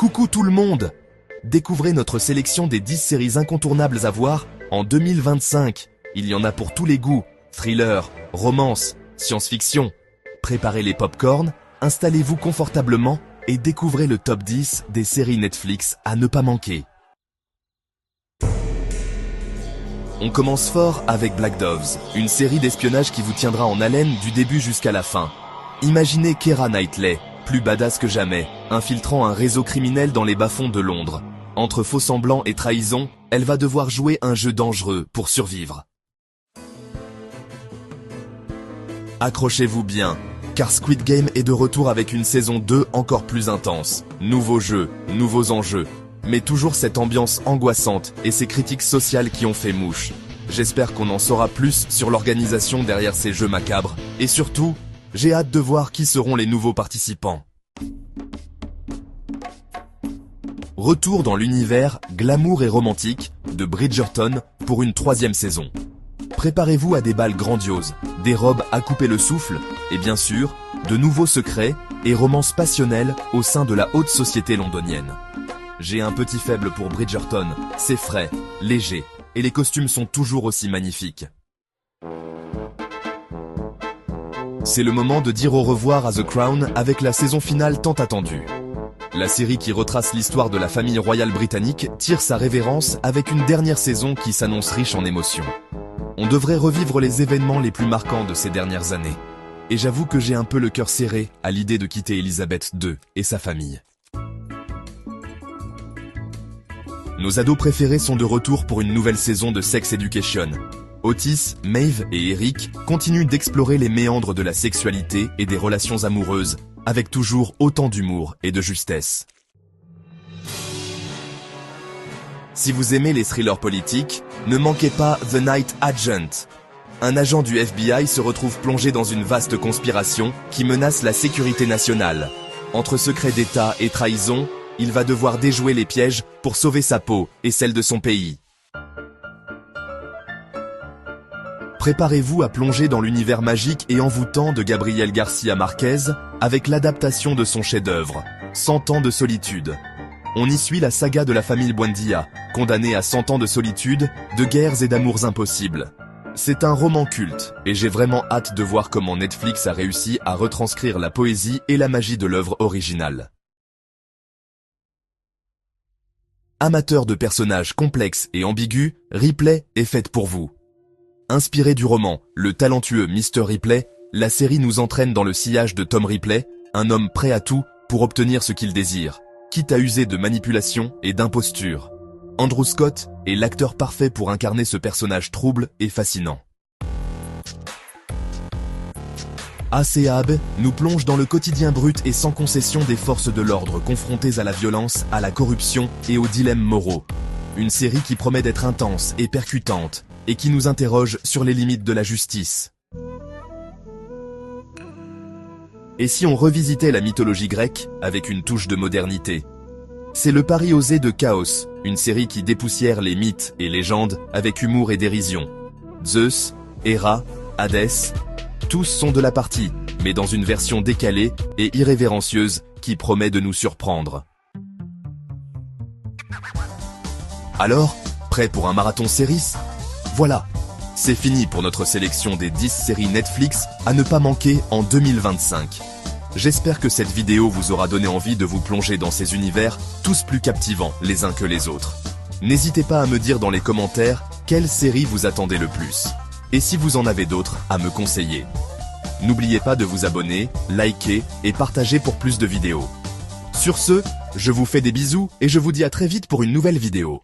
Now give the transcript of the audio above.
Coucou tout le monde! Découvrez notre sélection des 10 séries incontournables à voir en 2025. Il y en a pour tous les goûts, thriller, romance, science-fiction. Préparez les pop-corn, installez-vous confortablement et découvrez le top 10 des séries Netflix à ne pas manquer. On commence fort avec Black Doves, une série d'espionnage qui vous tiendra en haleine du début jusqu'à la fin. Imaginez Keira Knightley, plus badass que jamais, infiltrant un réseau criminel dans les bas-fonds de Londres. Entre faux-semblants et trahison, elle va devoir jouer un jeu dangereux pour survivre. Accrochez-vous bien, car Squid Game est de retour avec une saison 2 encore plus intense. Nouveaux jeux, nouveaux enjeux, mais toujours cette ambiance angoissante et ces critiques sociales qui ont fait mouche. J'espère qu'on en saura plus sur l'organisation derrière ces jeux macabres, et surtout, j'ai hâte de voir qui seront les nouveaux participants. Retour dans l'univers glamour et romantique de Bridgerton pour une 3e saison. Préparez-vous à des bals grandioses, des robes à couper le souffle, et bien sûr, de nouveaux secrets et romances passionnelles au sein de la haute société londonienne. J'ai un petit faible pour Bridgerton, c'est frais, léger, et les costumes sont toujours aussi magnifiques. C'est le moment de dire au revoir à The Crown avec la saison finale tant attendue. La série qui retrace l'histoire de la famille royale britannique tire sa révérence avec une dernière saison qui s'annonce riche en émotions. On devrait revivre les événements les plus marquants de ces dernières années. Et j'avoue que j'ai un peu le cœur serré à l'idée de quitter Elisabeth II et sa famille. Nos ados préférés sont de retour pour une nouvelle saison de Sex Education. Otis, Maeve et Eric continuent d'explorer les méandres de la sexualité et des relations amoureuses, avec toujours autant d'humour et de justesse. Si vous aimez les thrillers politiques, ne manquez pas The Night Agent. Un agent du FBI se retrouve plongé dans une vaste conspiration qui menace la sécurité nationale. Entre secrets d'État et trahison, il va devoir déjouer les pièges pour sauver sa peau et celle de son pays. Préparez-vous à plonger dans l'univers magique et envoûtant de Gabriel García Márquez avec l'adaptation de son chef-d'œuvre, 100 ans de solitude. On y suit la saga de la famille Buendia, condamnée à 100 ans de solitude, de guerres et d'amours impossibles. C'est un roman culte, et j'ai vraiment hâte de voir comment Netflix a réussi à retranscrire la poésie et la magie de l'œuvre originale. Amateur de personnages complexes et ambigus, Ripley est faite pour vous. Inspirée du roman Le talentueux Mr. Ripley, la série nous entraîne dans le sillage de Tom Ripley, un homme prêt à tout pour obtenir ce qu'il désire, quitte à user de manipulation et d'imposture. Andrew Scott est l'acteur parfait pour incarner ce personnage trouble et fascinant. ACAB nous plonge dans le quotidien brut et sans concession des forces de l'ordre confrontées à la violence, à la corruption et aux dilemmes moraux. Une série qui promet d'être intense et percutante, et qui nous interroge sur les limites de la justice. Et si on revisitait la mythologie grecque avec une touche de modernité? C'est le pari osé de Chaos, une série qui dépoussière les mythes et légendes avec humour et dérision. Zeus, Héra, Hadès, tous sont de la partie, mais dans une version décalée et irrévérencieuse qui promet de nous surprendre. Alors, prêt pour un marathon séries? Voilà, c'est fini pour notre sélection des 10 séries Netflix à ne pas manquer en 2025. J'espère que cette vidéo vous aura donné envie de vous plonger dans ces univers, tous plus captivants les uns que les autres. N'hésitez pas à me dire dans les commentaires quelle série vous attendez le plus. Et si vous en avez d'autres à me conseiller. N'oubliez pas de vous abonner, liker et partager pour plus de vidéos. Sur ce, je vous fais des bisous et je vous dis à très vite pour une nouvelle vidéo.